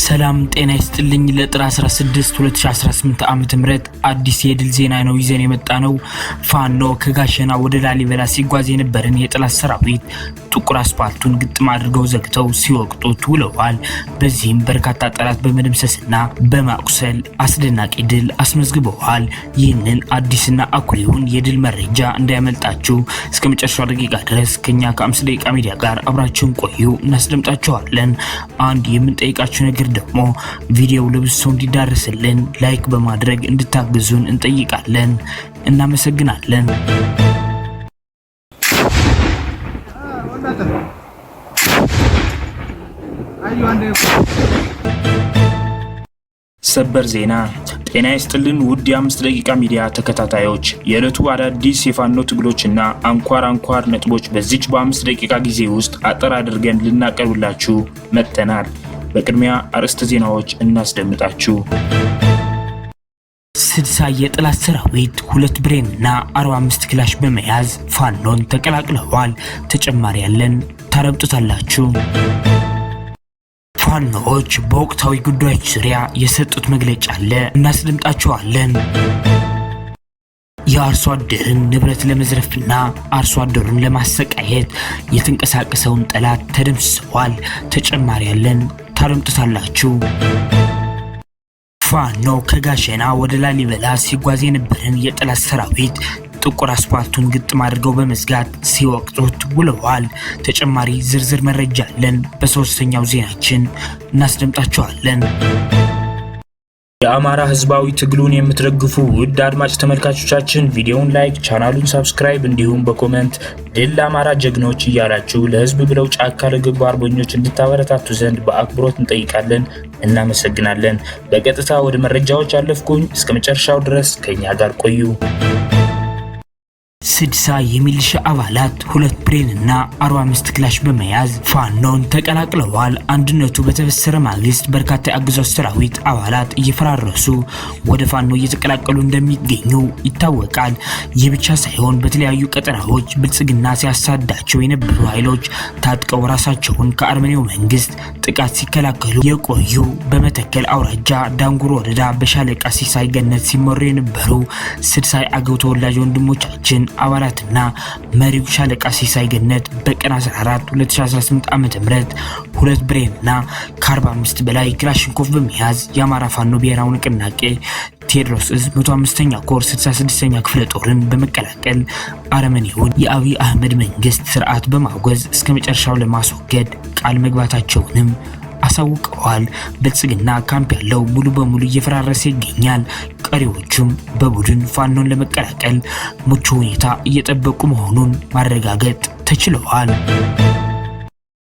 ሰላም ጤና ይስጥልኝ። ለጥር 16 2018 ዓመተ ምህረት አዲስ የድል ዜና ነው ይዘን የመጣነው። ፋኖ ከጋሸና ወደ ላሊበላ ሲጓዝ የነበረን የጠላት ሰራዊት ጥቁር አስፓልቱን ግጥም አድርገው ዘግተው ሲወቅጡት ውለዋል። በዚህም በርካታ ጠላት በመደምሰስና በማቁሰል አስደናቂ ድል አስመዝግበዋል። ይህንን አዲስና አኩሪውን የድል መረጃ እንዳያመልጣችሁ እስከ መጨረሻው ደቂቃ ድረስ ከኛ ከ5 ደቂቃ ሚዲያ ጋር አብራችሁን ቆዩ፣ እናስደምጣችኋለን። አንድ የምንጠይቃችሁ ነገር ደግሞ ቪዲዮው ለብዙ ሰው እንዲዳረስልን ላይክ በማድረግ እንድታግዙን እንጠይቃለን። እናመሰግናለን። ሰበር ዜና። ጤና ይስጥልን ውድ የ5 ደቂቃ ሚዲያ ተከታታዮች፣ የዕለቱ አዳዲስ የፋኖ ትግሎችና አንኳር ነጥቦች በዚች በ5 ደቂቃ ጊዜ ውስጥ አጠር አድርገን ልናቀርብላችሁ መጥተናል። በቅድሚያ አርዕስተ ዜናዎች እናስደምጣችሁ። 60 የጠላት ሰራዊት 2 ብሬንና 45 ክላሽ በመያዝ ፋኖን ተቀላቅለዋል። ተጨማሪ ያለን ታረብጡታላችሁ። ፋኖዎች በወቅታዊ ጉዳዮች ዙሪያ የሰጡት መግለጫ አለ፣ እናስደምጣችኋለን። የአርሶ አደርን ንብረት ለመዝረፍና አርሶ አደሩን ለማሰቃየት የተንቀሳቀሰውን ጠላት ተደምስሰዋል። ተጨማሪ ያለን ታረምጡታላችሁ። ፋኖ ከጋሸና ወደ ላሊበላ ሲጓዝ የነበረን የጠላት ሰራዊት ጥቁር አስፓልቱን ግጥም አድርገው በመዝጋት ሲወቅጡት ውለዋል። ተጨማሪ ዝርዝር መረጃ አለን፣ በሶስተኛው ዜናችን እናስደምጣችኋለን። የአማራ ህዝባዊ ትግሉን የምትደግፉ ውድ አድማጭ ተመልካቾቻችን ቪዲዮውን ላይክ፣ ቻናሉን ሰብስክራይብ እንዲሁም በኮሜንት ድል ለአማራ ጀግኖች እያላችሁ ለህዝብ ብለው ጫካ ለገቡ አርበኞች እንድታበረታቱ ዘንድ በአክብሮት እንጠይቃለን። እናመሰግናለን። በቀጥታ ወደ መረጃዎች አለፍኩኝ። እስከ መጨረሻው ድረስ ከኛ ጋር ቆዩ። 60 የሚሊሻ አባላት 2 ብሬንና 45 ክላሽ በመያዝ ፋኖን ተቀላቅለዋል። አንድነቱ በተበሰረ ማግስት በርካታ የአገዛዙ ሰራዊት አባላት እየፈራረሱ ወደ ፋኖ እየተቀላቀሉ እንደሚገኙ ይታወቃል። ይህ ብቻ ሳይሆን በተለያዩ ቀጠናዎች ብልጽግና ሲያሳዳቸው የነበሩ ኃይሎች ታጥቀው ራሳቸውን ከአርመኒው መንግስት ጥቃት ሲከላከሉ የቆዩ በመተከል አውራጃ ዳንጉር ወረዳ በሻለቃ ሲሳይ ገነት ሲመሩ የነበሩ 60 አገው ተወላጅ ወንድሞቻችን አባላትና መሪው ሻለቃ ሲሳይ ገነት በቀን 14 2018 ዓ.ም 2 ብሬንና ከ45 በላይ ክላሽንኮቭ በመያዝ የአማራ ፋኖ ብሔራዊ ንቅናቄ ቴዎድሮስ ዕዝ 105ኛ ኮር 66ኛ ክፍለ ጦርን በመቀላቀል አረመኔውን የአብይ አህመድ መንግስት ስርዓት በማውገዝ እስከ መጨረሻው ለማስወገድ ቃል መግባታቸውንም አሳውቀዋል። ብልጽግና ካምፕ ያለው ሙሉ በሙሉ እየፈራረሰ ይገኛል። ቀሪዎቹም በቡድን ፋኖን ለመቀላቀል ምቹ ሁኔታ እየጠበቁ መሆኑን ማረጋገጥ ተችሏል።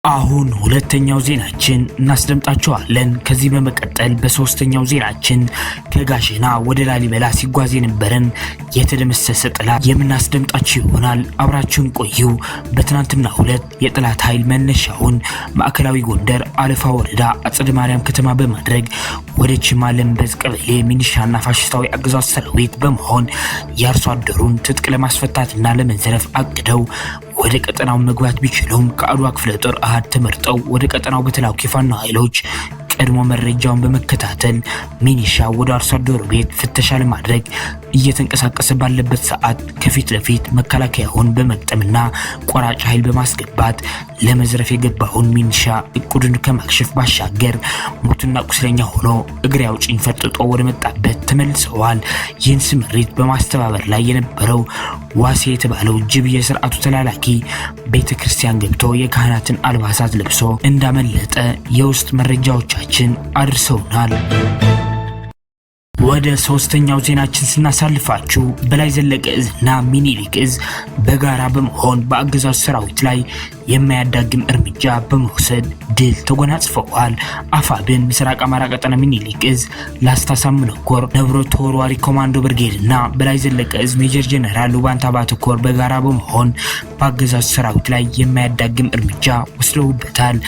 አሁን ሁለተኛው ዜናችን እናስደምጣችኋለን። ከዚህ በመቀጠል በሶስተኛው ዜናችን ከጋሸና ወደ ላሊበላ ሲጓዝ የነበረን የተደመሰሰ ጠላት የምናስደምጣችሁ ይሆናል። አብራችሁን ቆዩ። በትናንትናው ዕለት የጠላት ኃይል መነሻውን ማዕከላዊ ጎንደር አለፋ ወረዳ አጸደ ማርያም ከተማ በማድረግ ወደ ችማለምበዝ ቀበሌ ሚኒሻና ፋሽስታዊ አገዛዝ ሰራዊት በመሆን የአርሶ አደሩን ትጥቅ ለማስፈታትና ለመዝረፍ አቅደው ወደ ቀጠናው መግባት ቢችሉም ከአድዋ ክፍለ ጦር አሃድ ተመርጠው ወደ ቀጠናው በተላኩ የፋኖ ኃይሎች ቀድሞ መረጃውን በመከታተል ሚኒሻ ወደ አርሶ አደሩ ቤት ፍተሻ ለማድረግ እየተንቀሳቀሰ ባለበት ሰዓት ከፊት ለፊት መከላከያውን በመቅጠምና ቆራጭ ኃይል በማስገባት ለመዝረፍ የገባውን ሚኒሻ እቅዱን ከማክሸፍ ባሻገር ሞትና ቁስለኛ ሆኖ እግሬ አውጭኝ ፈጥጦ ወደ መጣበት ተመልሰዋል። ይህን ስምሪት በማስተባበር ላይ የነበረው ዋሴ የተባለው ጅብ የስርዓቱ ተላላኪ ቤተክርስቲያን ገብቶ የካህናትን አልባሳት ለብሶ እንዳመለጠ የውስጥ መረጃዎቻችን አድርሰውናል። ወደ ሶስተኛው ዜናችን ስናሳልፋችሁ በላይ ዘለቀ ዕዝና ሚኒሊክ ዕዝ በጋራ በመሆን በአገዛዙ ሰራዊት ላይ የማያዳግም እርምጃ በመውሰድ ድል ተጎናጽፈዋል። አፋብን ምስራቅ አማራ ቀጠና ሚኒሊክ ዕዝ ላስታ ሳምነው ኮር ነብሮ ተወርዋሪ ኮማንዶ ብርጌድና በላይ ዘለቀ ዕዝ ሜጀር ጀነራል ሉባንታ ባተ ኮር በጋራ በመሆን በአገዛዙ ሰራዊት ላይ የማያዳግም እርምጃ ወስደውበታል።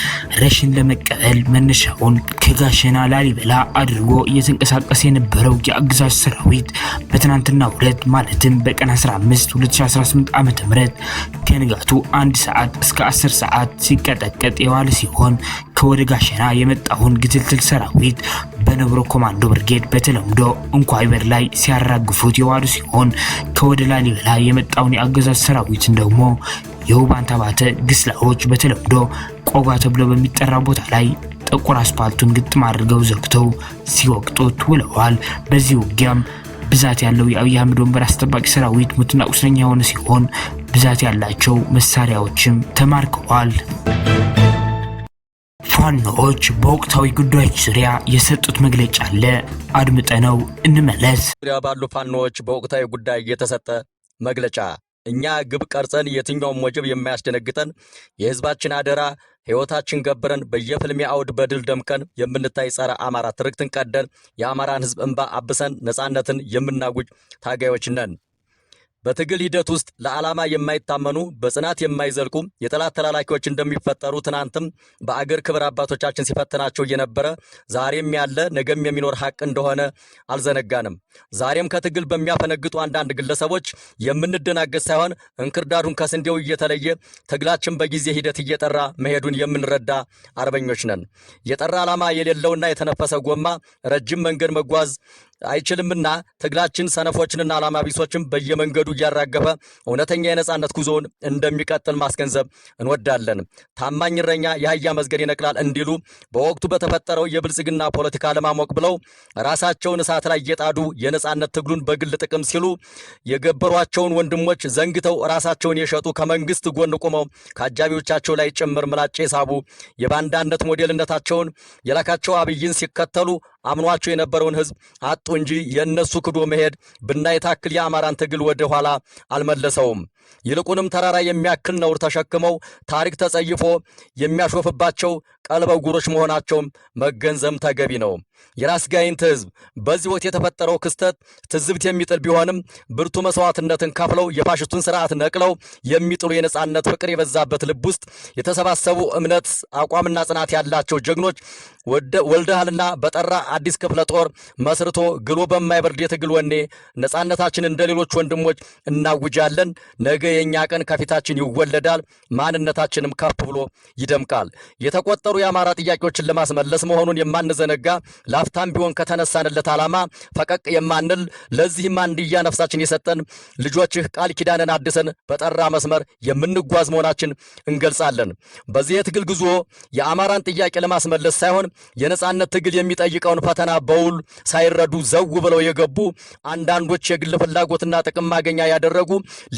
ረሽን ለመቀበል መነሻውን ከጋሸና ላሊበላ አድርጎ እየተንቀሳቀሰ የነበረው የአገዛዙ ሰራዊት በትናንትናው ዕለት ማለትም በቀን 15 2018 ዓ.ም ከንጋቱ 1 ሰዓት እስከ 10 ሰዓት ሲቀጠቀጥ የዋለ ሲሆን ከወደ ጋሸና የመጣውን ግትልትል ሰራዊት በነብሮ ኮማንዶ ብርጌድ በተለምዶ እንኳይበር ላይ ሲያራግፉት የዋሉ ሲሆን ከወደ ላሊበላ የመጣውን የአገዛዝ ሰራዊትን ደግሞ የውባንታ ባተ ግስላዎች በተለምዶ ቆጋ ተብሎ በሚጠራ ቦታ ላይ ጥቁር አስፓልቱን ግጥም አድርገው ዘግተው ሲወቅጡት ውለዋል። በዚህ ውጊያም ብዛት ያለው የአብይ አህመድ ወንበር አስጠባቂ ሰራዊት ሙትና ቁስለኛ የሆነ ሲሆን ብዛት ያላቸው መሳሪያዎችም ተማርከዋል። ፋኖዎች በወቅታዊ ጉዳዮች ዙሪያ የሰጡት መግለጫ አለ፣ አድምጠነው እንመለስ። ዙሪያ ባሉ ፋኖዎች በወቅታዊ ጉዳይ የተሰጠ መግለጫ። እኛ ግብ ቀርጸን የትኛውም ወጀብ የማያስደነግጠን የህዝባችን አደራ ሕይወታችን ገብረን በየፍልሚያ አውድ በድል ደምቀን የምንታይ ጸረ አማራ ትርክትን ቀደን የአማራን ህዝብ እንባ አብሰን ነፃነትን የምናውጅ ታጋዮች ነን። በትግል ሂደት ውስጥ ለዓላማ የማይታመኑ በጽናት የማይዘልቁ የጠላት ተላላኪዎች እንደሚፈጠሩ ትናንትም በአገር ክብር አባቶቻችን ሲፈተናቸው የነበረ ዛሬም ያለ ነገም የሚኖር ሀቅ እንደሆነ አልዘነጋንም። ዛሬም ከትግል በሚያፈነግጡ አንዳንድ ግለሰቦች የምንደናገጥ ሳይሆን እንክርዳዱን ከስንዴው እየተለየ ትግላችን በጊዜ ሂደት እየጠራ መሄዱን የምንረዳ አርበኞች ነን። የጠራ ዓላማ የሌለውና የተነፈሰ ጎማ ረጅም መንገድ መጓዝ አይችልምና ትግላችን ሰነፎችንና ዓላማ ቢሶችን በየመንገዱ እያራገፈ እውነተኛ የነጻነት ጉዞውን እንደሚቀጥል ማስገንዘብ እንወዳለን። ታማኝ እረኛ የአህያ መስገድ ይነቅላል እንዲሉ በወቅቱ በተፈጠረው የብልጽግና ፖለቲካ ለማሞቅ ብለው ራሳቸውን እሳት ላይ እየጣዱ የነጻነት ትግሉን በግል ጥቅም ሲሉ የገበሯቸውን ወንድሞች ዘንግተው ራሳቸውን የሸጡ ከመንግስት ጎን ቆመው ከአጃቢዎቻቸው ላይ ጭምር ምላጭ የሳቡ የባንዳነት ሞዴልነታቸውን የላካቸው አብይን ሲከተሉ አምኗቸው የነበረውን ህዝብ አጡ እንጂ የነሱ ክዶ መሄድ ብናይ ታክል የአማራን ትግል ወደ ኋላ አልመለሰውም። ይልቁንም ተራራ የሚያክል ነውር ተሸክመው ታሪክ ተጸይፎ የሚያሾፍባቸው ቀልበ ጉሮች መሆናቸውም መገንዘብ ተገቢ ነው። የራስ ጋይንት ህዝብ በዚህ ወቅት የተፈጠረው ክስተት ትዝብት የሚጥል ቢሆንም ብርቱ መስዋዕትነትን ከፍለው የፋሽስቱን ስርዓት ነቅለው የሚጥሉ የነጻነት ፍቅር የበዛበት ልብ ውስጥ የተሰባሰቡ እምነት አቋምና ጽናት ያላቸው ጀግኖች ወልደሃልና በጠራ አዲስ ክፍለ ጦር መስርቶ ግሎ በማይበርድ የትግል ወኔ ነጻነታችን እንደሌሎች ወንድሞች እናውጃለን። ነገ የኛ ቀን ከፊታችን ይወለዳል፣ ማንነታችንም ከፍ ብሎ ይደምቃል። የተቆጠሩ የአማራ ጥያቄዎችን ለማስመለስ መሆኑን የማንዘነጋ ላፍታም ቢሆን ከተነሳንለት ዓላማ ፈቀቅ የማንል ለዚህም አንድያ ነፍሳችን የሰጠን ልጆችህ ቃል ኪዳንን አድሰን በጠራ መስመር የምንጓዝ መሆናችን እንገልጻለን። በዚህ የትግል ጉዞ የአማራን ጥያቄ ለማስመለስ ሳይሆን የነጻነት ትግል የሚጠይቀውን ፈተና በውል ሳይረዱ ዘው ብለው የገቡ አንዳንዶች የግል ፍላጎትና ጥቅም ማገኛ ያደረጉ፣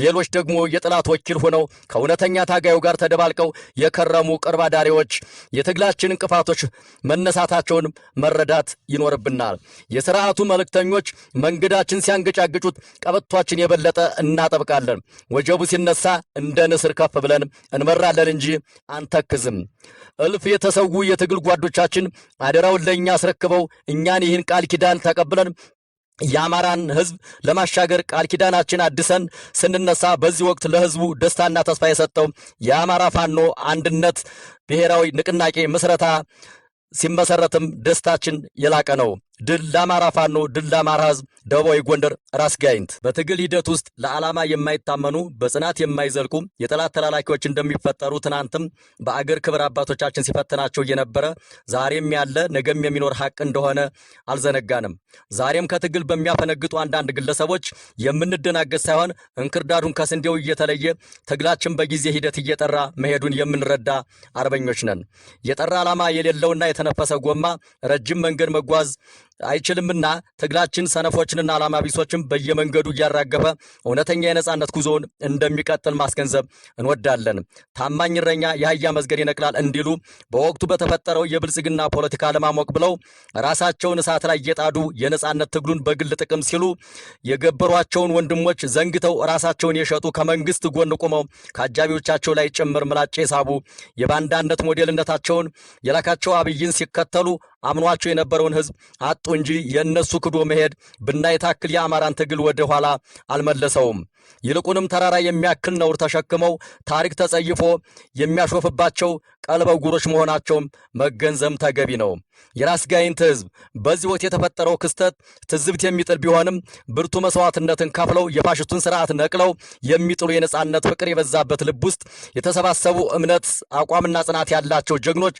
ሌሎች ደግሞ የጠላት ወኪል ሆነው ከእውነተኛ ታጋዩ ጋር ተደባልቀው የከረሙ ቅርብ አዳሪዎች የትግላችን እንቅፋቶች መነሳታቸውን መረዳት ይኖርብናል። የሥርዓቱ መልእክተኞች መንገዳችን ሲያንገጫግጩት ቀበቷችን የበለጠ እናጠብቃለን። ወጀቡ ሲነሳ እንደ ንስር ከፍ ብለን እንመራለን እንጂ አንተክዝም። እልፍ የተሰዉ የትግል ጓዶቻችን አደራውን ለእኛ አስረክበው እኛን ይህን ቃል ኪዳን ተቀብለን የአማራን ህዝብ ለማሻገር ቃል ኪዳናችን አድሰን ስንነሳ በዚህ ወቅት ለህዝቡ ደስታና ተስፋ የሰጠው የአማራ ፋኖ አንድነት ብሔራዊ ንቅናቄ ምስረታ ሲመሰረትም ደስታችን የላቀ ነው። ድል ለአማራ ፋኖ፣ ድል ለአማራ ህዝብ። ደቡባዊ ጎንደር ራስ ጋይንት። በትግል ሂደት ውስጥ ለዓላማ የማይታመኑ በጽናት የማይዘልቁ የጠላት ተላላኪዎች እንደሚፈጠሩ ትናንትም በአገር ክብር አባቶቻችን ሲፈተናቸው የነበረ ዛሬም ያለ ነገም የሚኖር ሀቅ እንደሆነ አልዘነጋንም። ዛሬም ከትግል በሚያፈነግጡ አንዳንድ ግለሰቦች የምንደናገጥ ሳይሆን እንክርዳዱን ከስንዴው እየተለየ ትግላችን በጊዜ ሂደት እየጠራ መሄዱን የምንረዳ አርበኞች ነን። የጠራ ዓላማ የሌለውና የተነፈሰ ጎማ ረጅም መንገድ መጓዝ አይችልምና ትግላችን ሰነፎችንና ዓላማ ቢሶችን በየመንገዱ እያራገፈ እውነተኛ የነጻነት ጉዞውን እንደሚቀጥል ማስገንዘብ እንወዳለን። ታማኝ እረኛ የአህያ መስገድ ይነቅላል እንዲሉ በወቅቱ በተፈጠረው የብልጽግና ፖለቲካ ለማሞቅ ብለው ራሳቸውን እሳት ላይ እየጣዱ የነጻነት ትግሉን በግል ጥቅም ሲሉ የገበሯቸውን ወንድሞች ዘንግተው ራሳቸውን የሸጡ ከመንግስት ጎን ቆመው ከአጃቢዎቻቸው ላይ ጭምር ምላጭ የሳቡ የባንዳነት ሞዴልነታቸውን የላካቸው አብይን ሲከተሉ አምኗቸው የነበረውን ህዝብ አጡ እንጂ የነሱ ክዶ መሄድ ብናይ ታክል የአማራን ትግል ወደ ኋላ አልመለሰውም። ይልቁንም ተራራ የሚያክል ነውር ተሸክመው ታሪክ ተጸይፎ የሚያሾፍባቸው ቀልበ ጉሮች መሆናቸውም መገንዘብ ተገቢ ነው። የራስ ጋይንት ህዝብ በዚህ ወቅት የተፈጠረው ክስተት ትዝብት የሚጥል ቢሆንም ብርቱ መስዋዕትነትን ከፍለው የፋሽስቱን ስርዓት ነቅለው የሚጥሉ የነጻነት ፍቅር የበዛበት ልብ ውስጥ የተሰባሰቡ እምነት፣ አቋምና ጽናት ያላቸው ጀግኖች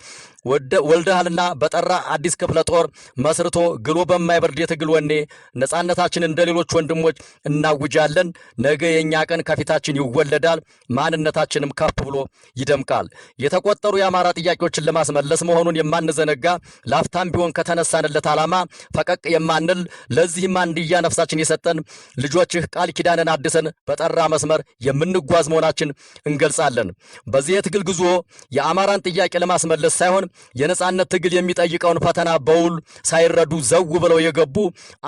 ወልደሃልና በጠራ አዲስ ክፍለ ጦር መስርቶ ግሎ በማይበርድ የትግል ወኔ ነጻነታችን እንደ ሌሎች ወንድሞች እናውጃለን። ነገ የኛ ቀን ከፊታችን ይወለዳል። ማንነታችንም ከፍ ብሎ ይደምቃል። የተቆጠሩ የአማራ ጥያቄዎችን ለማስመለስ መሆኑን የማንዘነጋ ላፍታም ቢሆን ከተነሳንለት ዓላማ ፈቀቅ የማንል ለዚህም አንድያ ነፍሳችን የሰጠን ልጆችህ ቃል ኪዳንን አድሰን በጠራ መስመር የምንጓዝ መሆናችን እንገልጻለን። በዚህ የትግል ጉዞ የአማራን ጥያቄ ለማስመለስ ሳይሆን የነጻነት ትግል የሚጠይቀውን ፈተና በውል ሳይረዱ ዘው ብለው የገቡ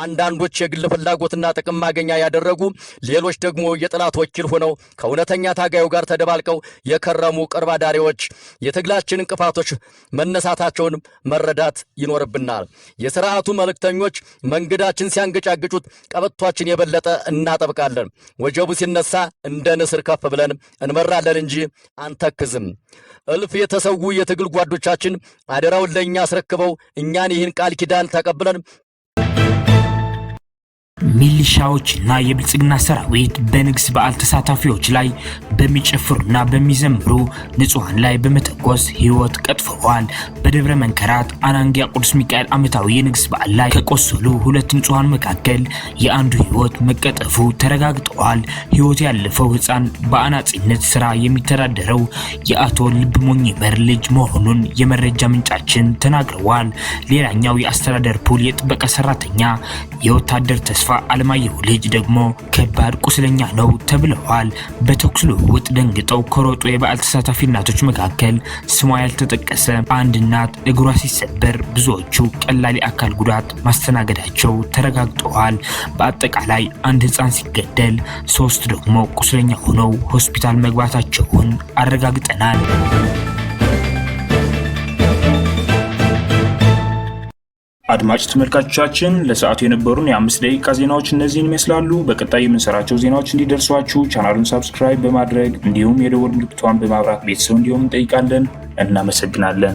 አንዳንዶች የግል ፍላጎትና ጥቅም ማገኛ ያደረጉ፣ ሌሎች ደግሞ የጥላት ወኪል ሆነው ከእውነተኛ ታጋዩ ጋር ተደባልቀው የከረሙ ቅርብ አዳሪዎች የትግላችን እንቅፋቶች መነሳታቸውን መረዳት ይኖርብናል። የሥርዓቱ መልእክተኞች መንገዳችን ሲያንገጫግጩት ቀበቷችን የበለጠ እናጠብቃለን። ወጀቡ ሲነሳ እንደ ንስር ከፍ ብለን እንመራለን እንጂ አንተክዝም። እልፍ የተሰዉ የትግል ጓዶቻችን አደራውን ለእኛ አስረክበው እኛን ይህን ቃል ኪዳን ተቀብለን ሚሊሻዎችና የብልጽግና ሰራዊት በንግስ በዓል ተሳታፊዎች ላይ በሚጨፍሩና በሚዘምሩ ንጹሃን ላይ በመተኮስ ህይወት ቀጥፈዋል። በደብረ መንከራት አናንጊያ ቅዱስ ሚካኤል ዓመታዊ የንግስ በዓል ላይ ከቆሰሉ ሁለት ንጹሃን መካከል የአንዱ ህይወት መቀጠፉ ተረጋግጧል። ህይወት ያለፈው ህፃን በአናጺነት ስራ የሚተዳደረው የአቶ ልብሞኝ ይመር ልጅ መሆኑን የመረጃ ምንጫችን ተናግረዋል። ሌላኛው የአስተዳደር ፑል የጥበቃ ሰራተኛ የወታደር ተስፋ አለማየሁ ልጅ ደግሞ ከባድ ቁስለኛ ነው ተብለዋል። በተኩስ ልውውጥ ደንግጠው ከሮጡ የበዓል ተሳታፊ እናቶች መካከል ስሟ ያልተጠቀሰ አንድ እናት እግሯ ሲሰበር ብዙዎቹ ቀላል የአካል ጉዳት ማስተናገዳቸው ተረጋግጠዋል። በአጠቃላይ አንድ ህፃን ሲገደል 3 ደግሞ ቁስለኛ ሆነው ሆስፒታል መግባታቸውን አረጋግጠናል። አድማጭ ተመልካቾቻችን ለሰዓቱ የነበሩን የ5 ደቂቃ ዜናዎች እነዚህን ይመስላሉ። በቀጣይ የምንሰራቸው ዜናዎች እንዲደርሷችሁ ቻናሉን ሰብስክራይብ በማድረግ እንዲሁም የደወል ምልክቷን በማብራት ቤተሰብ እንዲሆኑ እንጠይቃለን። እናመሰግናለን።